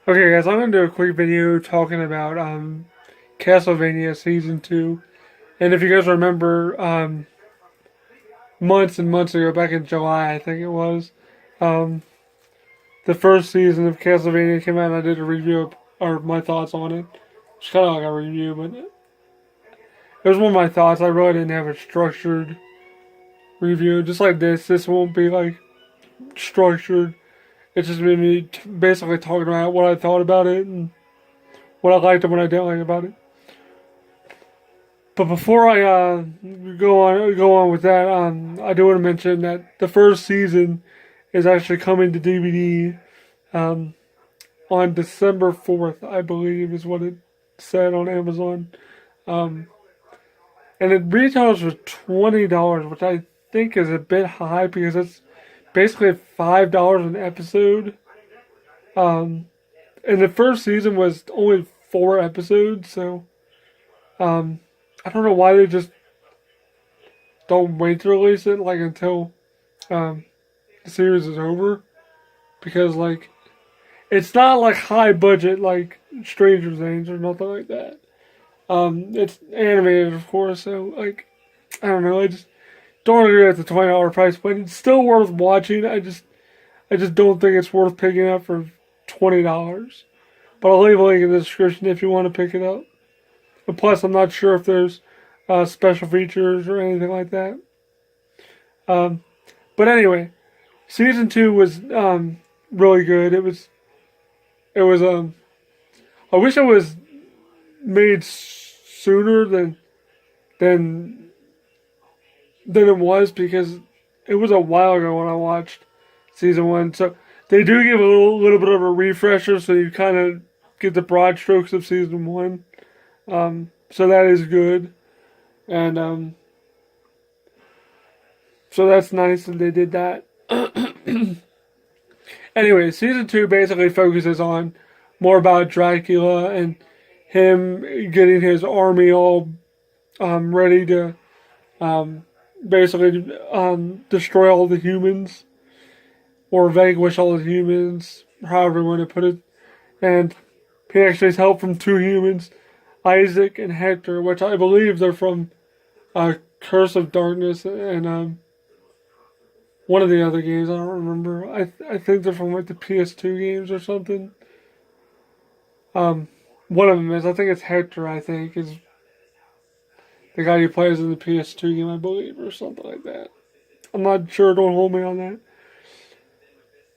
Okay, guys, I'm gonna do a quick video talking about Castlevania Season 2. And if you guys remember, months and months ago, back in July, I think it was, um, the first season of Castlevania came out and I did a review or my thoughts on it. It's kind of like a review, but it was one of my thoughts. I really didn't have a structured review. Just like this, this won't be like structured. It's just been me basically talking about what I thought about it and what I liked and what I didn't like about it. But before I go on with that, I do want to mention that the first season is actually coming to DVD on December 4th, I believe, is what it said on Amazon. Um, and it retails for $20, which I think is a bit high because it's basically $5 an episode. Um, and the first season was only 4 episodes, so um, I don't know why they just don't wait to release it like until um, the series is over, because like it's not like high budget like Stranger Things or nothing like that. It's animated, of course, so like I don't know. I just don't agree with the $20 price, but it's still worth watching. I just don't think it's worth picking up for $20. But I'll leave a link in the description if you want to pick it up. And plus, I'm not sure if there's special features or anything like that. Um, but anyway, season 2 was really good. It was. I wish it was made sooner than than it was, because it was a while ago when I watched season 1. So they do give a little bit of a refresher, so you kind of get the broad strokes of season 1. So that is good, and so that's nice that they did that. Anyway, season 2 basically focuses on more about Dracula and him getting his army all ready to basically destroy all the humans or vanquish all the humans, however you want to put it. And he actually has help from 2 humans, Isaac and Hector, which I believe they're from Curse of Darkness and one of the other games. I don't remember. I think they're from like the PS2 games or something. One of them is. I think it's Hector. I think is the guy who plays in the PS2 game, I believe, or something like that. I'm not sure. Don't hold me on that.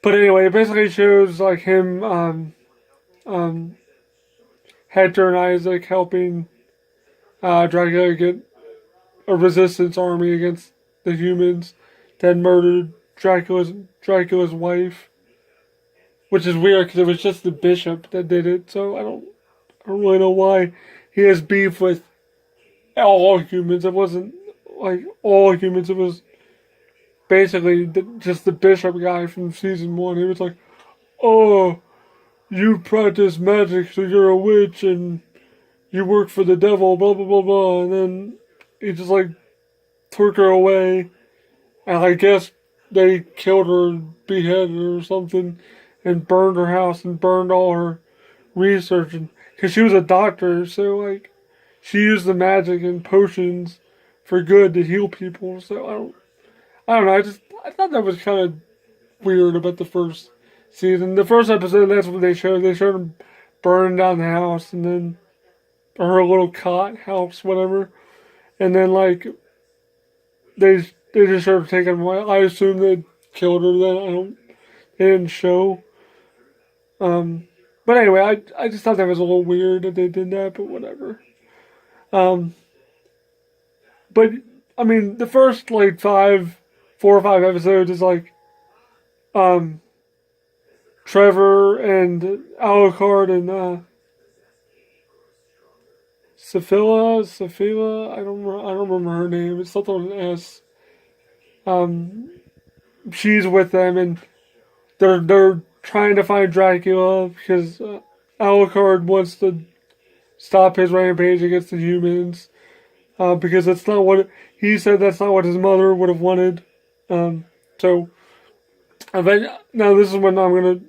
But anyway, it basically shows like him, um, Hector and Isaac helping Dracula get a resistance army against the humans that murdered Dracula's wife, which is weird because it was just the bishop that did it. So I don't really know why he has beef with all humans. It wasn't like all humans. It was basically just the bishop guy from season 1. He was like, "Oh, you practice magic, so you're a witch, and you work for the devil, blah blah blah blah." And then he just like took her away, and I guess they killed her, and beheaded her or something, and burned her house and burned all her research, and because she was a doctor, so like she used the magic and potions for good to heal people. So I don't know. I thought that was kind of weird about the first season. The first episode, that's what they showed. They showed them burning down the house, and then her little cot house, whatever. And then like they just showed her taking them away. I assume they killed her. Then they didn't show. But anyway, I just thought that was a little weird that they did that, but whatever. Um, but I mean, the first like 4 or 5 episodes is like um Trevor and Alucard and Sophia. I don't remember her name. It's something with an S. Um, she's with them, and they're trying to find Dracula because Alucard wants to stop his rampage against the humans. Because that's not what he said. That's not what his mother would have wanted. So, now this is when I'm gonna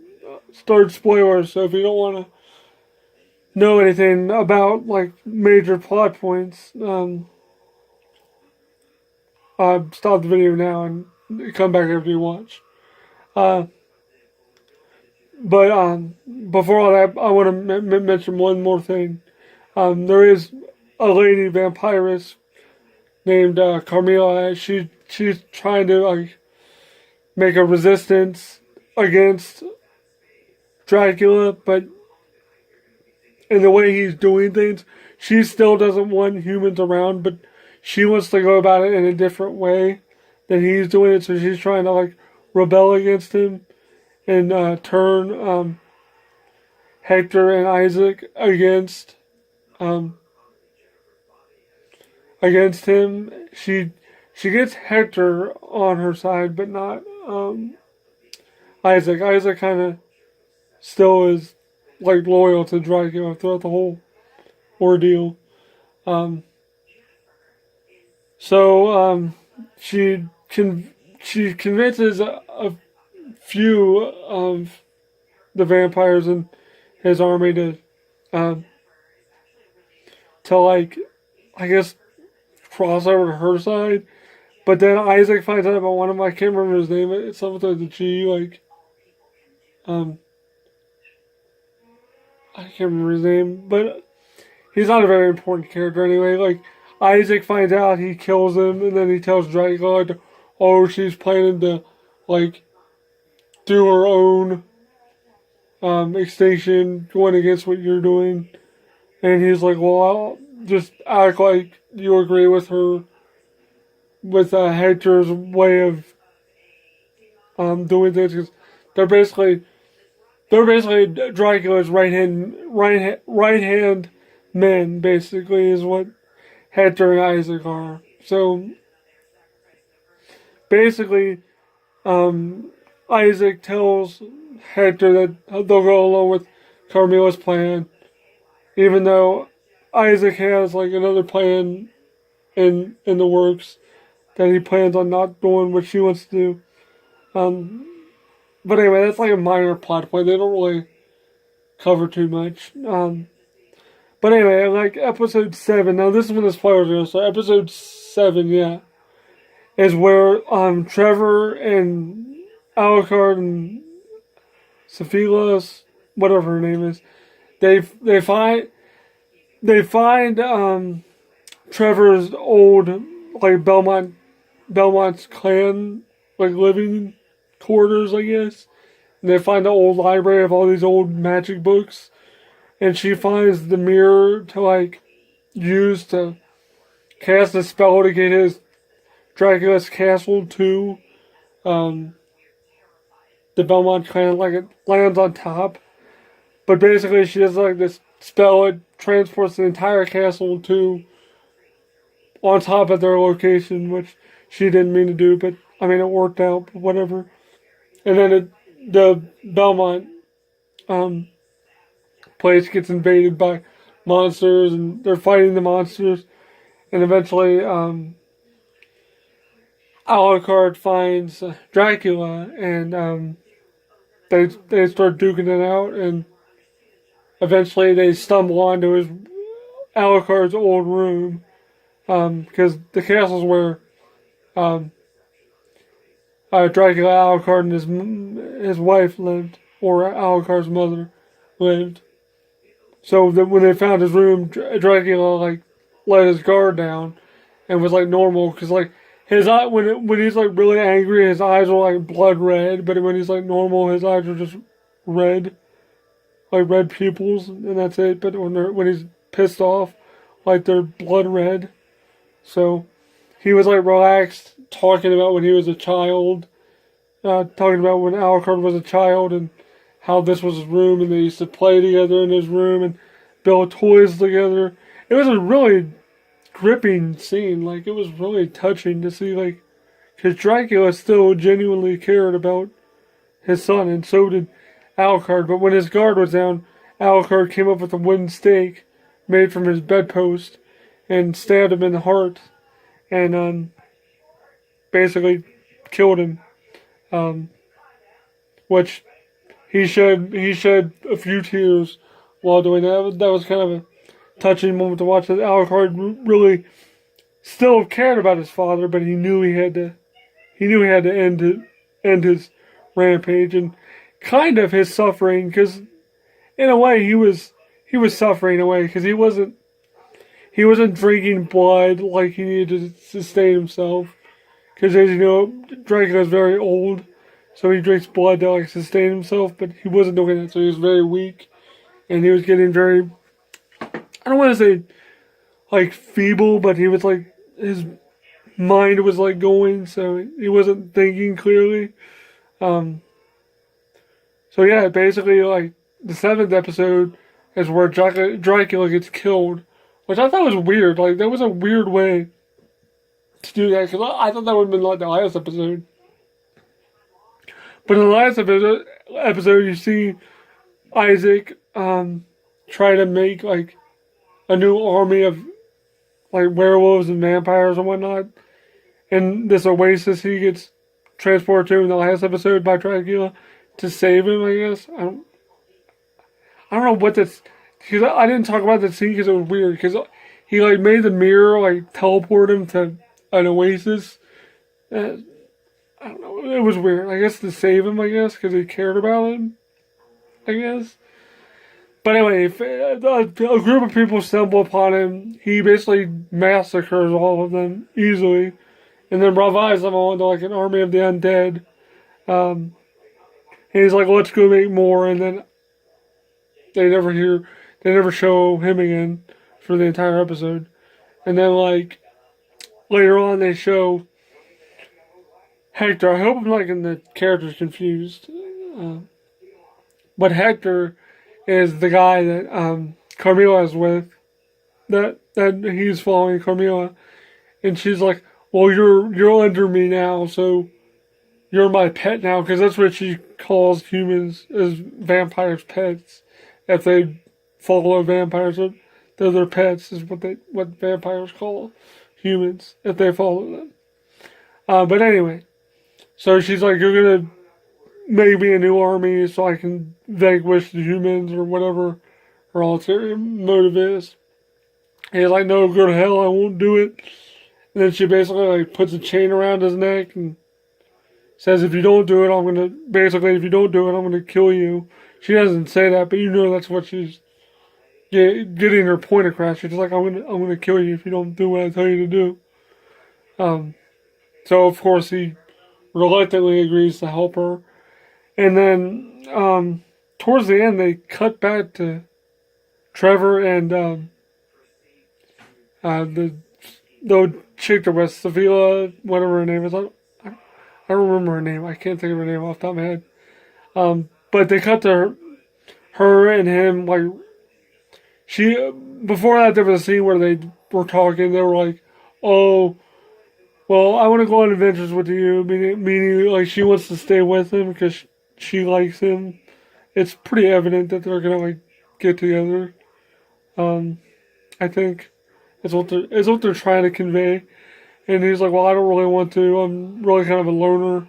start spoilers. So if you don't want to know anything about like major plot points, stop the video now and come back after you watch. Uh, but before all that, I want to mention one more thing. There is a lady vampirist named Carmilla. She's trying to like make a resistance against Dracula, but in the way he's doing things, she still doesn't want humans around, but she wants to go about it in a different way than he's doing it. So she's trying to like rebel against him and turn Hector and Isaac um, against him. She gets Hector on her side, but not Isaac. Isaac kind of still is like loyal to Dracula throughout the whole ordeal. Um, so she convinces a few of the vampires in his army to like, I guess, cross over to her side. But then Isaac finds out about one of them. I can't remember his name. It's something with the G. Like, um, I can't remember his name, but he's not a very important character anyway. Like, Isaac finds out, he kills him, and then he tells Dracula, like, oh, she's planning to, like, do her own extinction, going against what you're doing. And he's like, well, I'll just act like you agree with her, with Hector's way of doing things, because they're basically Dracula's right hand men. Basically, is what Hector and Isaac are. So basically, Isaac tells Hector that they'll go along with Carmilla's plan, even though Isaac has like another plan in the works that he plans on not doing what she wants to do. But anyway, that's like a minor plot point. They don't really cover too much. But anyway, like episode 7. Now this is when the spoilers are going to start. Episode 7, yeah, is where Trevor and Alucard and Sophilas, whatever her name is, they find Trevor's old like Belmont's clan like living quarters, I guess. And they find the old library of all these old magic books, and she finds the mirror to like use to cast a spell to get his Dracula's castle to the Belmont clan, like it lands on top. But basically she does like this spell, it transports the entire castle to on top of their location, which she didn't mean to do, but I mean it worked out, but whatever. And then the Belmont place gets invaded by monsters, and they're fighting the monsters, and eventually Alucard finds Dracula, and they start duking it out, and eventually they stumble onto Alucard's old room, because the castle's where Dracula, Alucard, and his wife lived, or Alucard's mother lived. So when they found his room, Dracula like let his guard down and was like normal, because like his eye when he's like really angry, his eyes are like blood red, but when he's like normal, his eyes are just red, like red pupils, and that's it. But when he's pissed off, like they're blood red. So he was like relaxed, talking about when he was a child, talking about when Alucard was a child and how this was his room, and they used to play together in his room and build toys together. It was a really gripping scene. Like, it was really touching to see, like, because Dracula still genuinely cared about his son, and so did Alucard. But when his guard was down, Alucard came up with a wooden stake made from his bedpost and stabbed him in the heart, and basically killed him. Which he shed a few tears while doing that. That was kind of a touching moment to watch. That Alucard really still cared about his father, but he knew he had to end his rampage and kind of his suffering, because in a way he was suffering in a way, because he wasn't drinking blood like he needed to sustain himself. Because as you know, Dracula's very old, so he drinks blood to like sustain himself, but he wasn't doing that, so he was very weak, and he was getting very, I don't want to say like feeble, but he was like, his mind was like going, so he wasn't thinking clearly. So yeah, basically like the seventh episode is where Dracula gets killed, which I thought was weird. Like that was a weird way to do that, because I thought that would have been like the last episode. But in the last episode you see Isaac try to make like a new army of like werewolves and vampires and whatnot. And this oasis he gets transported to in the last episode by Dracula to save him, I guess. I don't know what that's, because I didn't talk about that scene because it was weird, because he like made the mirror like teleport him to an oasis. I don't know, it was weird. I guess to save him, I guess, because he cared about him, I guess. But anyway, if a group of people stumble upon him, he basically massacres all of them easily, and then revives them all into like an army of the undead. And he's like, let's go make more, and then they never show him again for the entire episode. And then like later on they show Hector. I hope I'm not getting the characters confused. But Hector is the guy that Carmilla is with. That he's following Carmilla, and she's like, "Well, you're under me now, so you're my pet now," because that's what she calls humans, as vampires' pets. If they follow vampires, they're their pets, is what vampires call humans if they follow them. But anyway, so she's like, "You're gonna make me a new army so I can vanquish the humans," or whatever her ulterior motive is. And he's like, "No, go to hell, I won't do it." And then she basically like puts a chain around his neck and says, if you don't do it, I'm gonna kill you. She doesn't say that, but you know that's what she's getting her point across. She's like, I'm gonna kill you if you don't do what I tell you to do. So of course he reluctantly agrees to help her. And then towards the end, they cut back to Trevor and the chick that was Sevilla, whatever her name is. I don't remember her name. I can't think of her name off the top of my head. But they cut to her and him, like, before that there was a scene where they were talking. They were like, "Oh, well, I want to go on adventures with you," meaning like she wants to stay with him because she likes him. It's pretty evident that they're gonna like get together. I think it's what they're trying to convey. And he's like, "Well, I don't really want to. I'm really kind of a loner."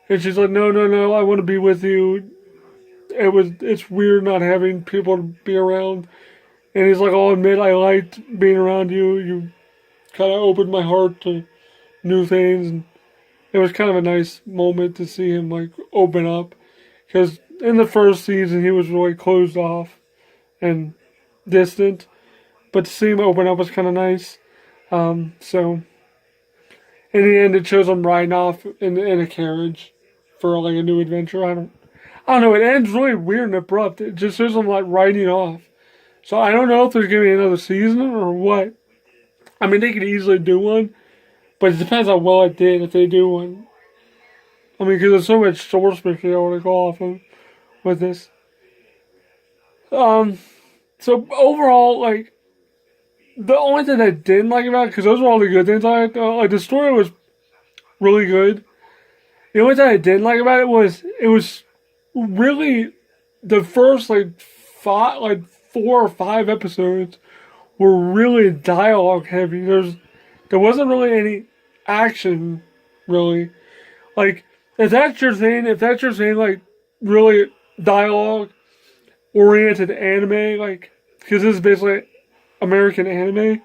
And she's like, No, I want to be with you. It's weird not having people to be around." And he's like, "I'll admit I liked being around you. You kind of opened my heart to new things." And it was kind of a nice moment to see him like open up, because in the first season he was really closed off and distant, but to see him open up was kind of nice. So in the end, it shows him riding off in a carriage for like a new adventure. I don't know. It ends really weird and abrupt. It just shows him like riding off. So I don't know if there's gonna be another season or what. I mean, they could easily do one, but it depends how well it did if they do one. I mean, because there's so much source material to go off of with this. So overall, like, the only thing I didn't like about it, because those were all the good things I liked, like the story was really good. The only thing I didn't like about it was really the first like 4 or 5 episodes were really dialogue heavy. There wasn't really any action, really. Like, if that's your thing, like really dialogue oriented anime, like, because this is basically American anime,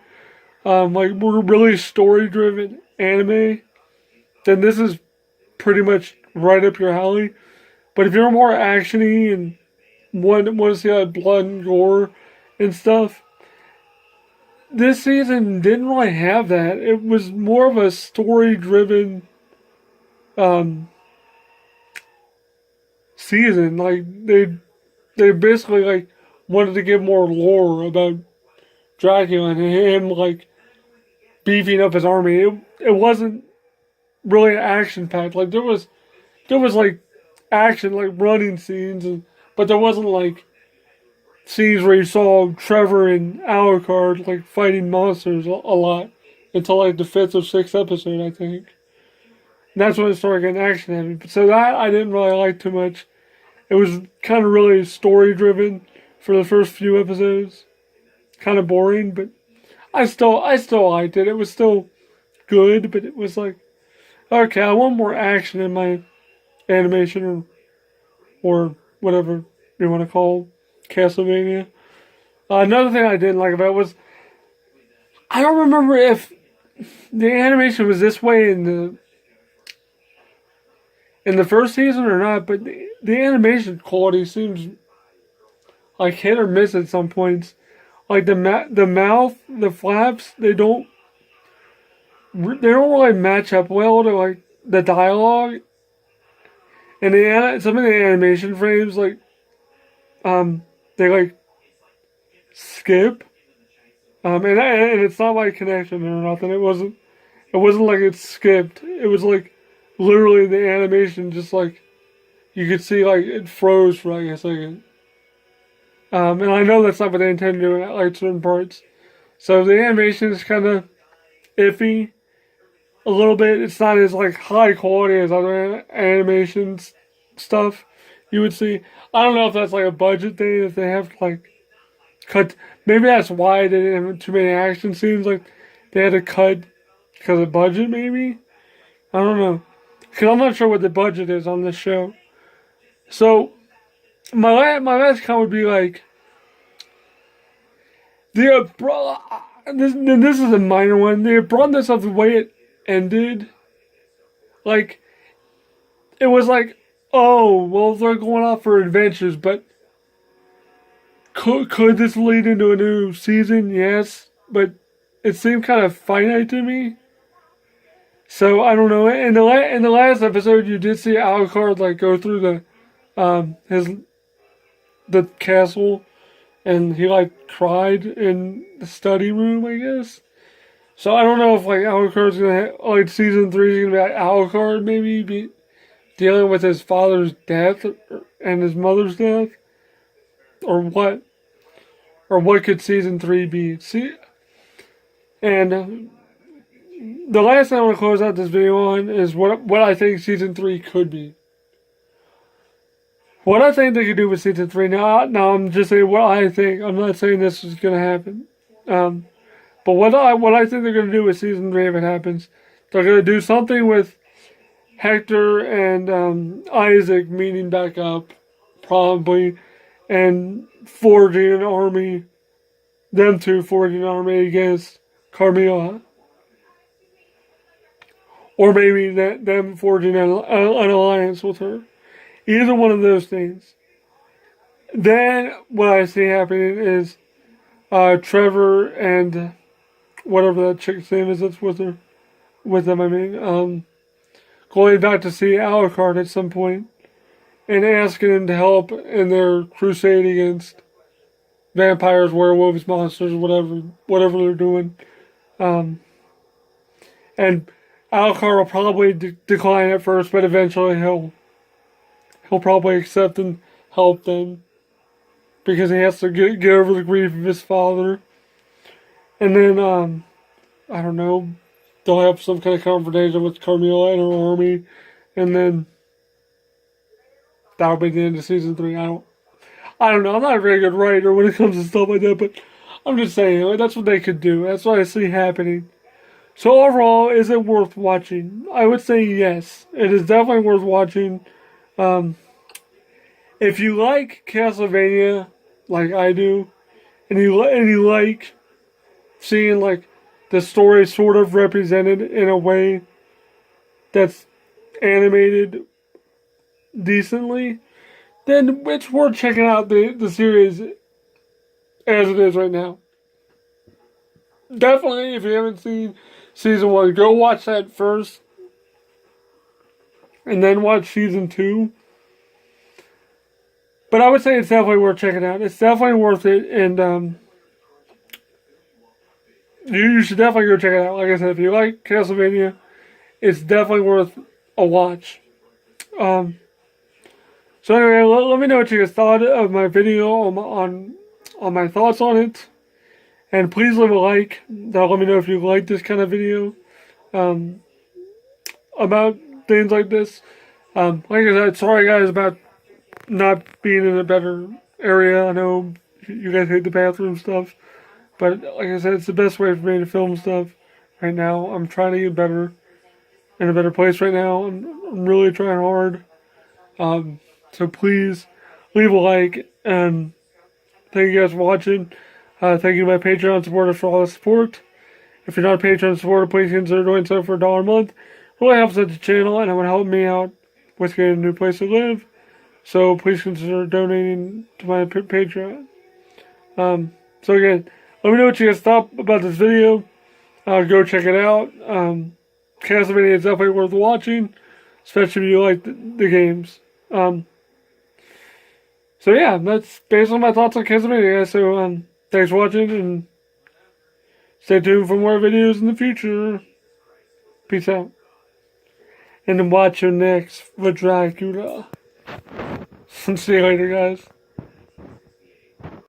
like we're really story driven anime, then this is pretty much right up your alley. But if you're more actiony and want to see like blood and gore and stuff, this season didn't really have that. It was more of a story driven um, season. Like they basically like wanted to give more lore about Dracula and him like beefing up his army. It wasn't really action packed. Like there was like action, like running scenes, but there wasn't like scenes where you saw Trevor and Alucard like fighting monsters a lot until like the fifth or sixth episode, I think. And that's when it started getting action heavy. So that I didn't really like too much. It was kind of really story driven for the first few episodes. Kind of boring, but I still liked it. It was still good, but it was like, okay, I want more action in my animation or whatever you want to call Castlevania. Another thing I didn't like about it was I don't remember if the animation was this way in the first season or not, but the animation quality seems like hit or miss at some points. Like the mouth, the flaps, they don't really match up well to like the dialogue. And some of the animation frames like they like skip. And it's not like connection or nothing. It wasn't like it skipped. It was like literally the animation just like you could see like it froze for like a second. And I know that's not what they intended to do in like certain parts. So the animation is kind of iffy a little bit. It's not as like high quality as other animations stuff you would see. I don't know if that's like a budget thing, if they have to like cut. Maybe that's why they didn't have too many action scenes. Like they had to cut because of budget, maybe. I don't know. Because I'm not sure what the budget is on this show. So my last comment would be like this is a minor one. The abruptness of the way it ended, like it was like, oh well, they're going off for adventures, but could this lead into a new season? Yes, but it seemed kind of finite to me. So I don't know. In the last episode, you did see Alucard like go through the castle, and he like cried in the study room, I guess. So I don't know if like Alucard's gonna like season 3 is gonna be like Alucard maybe be dealing with his father's death and his mother's death, or what could season 3 be? See, and the last thing I want to close out this video on is what I think season 3 could be. What I think they could do with season 3. Now I'm just saying what I think. I'm not saying this is going to happen. But what I think they're going to do with season 3 if it happens, they're going to do something with Hector and Isaac meeting back up, probably, and forging an army. Them two forging an army against Carmilla. Or maybe them forging an alliance with her. Either one of those things. Then what I see happening is Trevor and whatever that chick's name is that's with them, going back to see Alucard at some point and asking him to help in their crusade against vampires, werewolves, monsters, whatever they're doing. And Alucard will probably decline at first, but eventually he'll probably accept and help them because he has to get over the grief of his father. And then, I don't know, they'll have some kind of confrontation with Carmilla and her army, and then that'll be the end of season 3. I don't know, I'm not a very good writer when it comes to stuff like that, but I'm just saying, like, that's what they could do. That's what I see happening. So overall, is it worth watching? I would say yes. It is definitely worth watching. if you like Castlevania, like I do, and you like seeing like the story sort of represented in a way that's animated decently, then it's worth checking out the series as it is right now. Definitely, if you haven't seen season 1, go watch that first, and then watch season 2. But I would say it's definitely worth checking out. It's definitely worth it, and you should definitely go check it out. Like I said, if you like Castlevania, it's definitely worth a watch. Um, so anyway, let me know what you guys thought of my video on my thoughts on it, and please leave a like. That'll let me know if you like this kind of video about things like this. Like I said, sorry guys about not being in a better area. I know you guys hate the bathroom stuff, but like I said, it's the best way for me to film stuff right now. I'm trying to get better, in a better place right now. I'm really trying hard. So please leave a like, and thank you guys for watching. Thank you to my Patreon supporters for all the support. If you're not a Patreon supporter, please consider doing so for $1 a month. It really helps out the channel, and it would help me out with getting a new place to live. So please consider donating to my Patreon. So again, let me know what you guys thought about this video. Go check it out. Castlevania is definitely worth watching, especially if you like the games. So yeah, that's based on my thoughts on Castlevania, guys. So thanks for watching, and stay tuned for more videos in the future. Peace out. And then watch your next for Dracula. See you later, guys.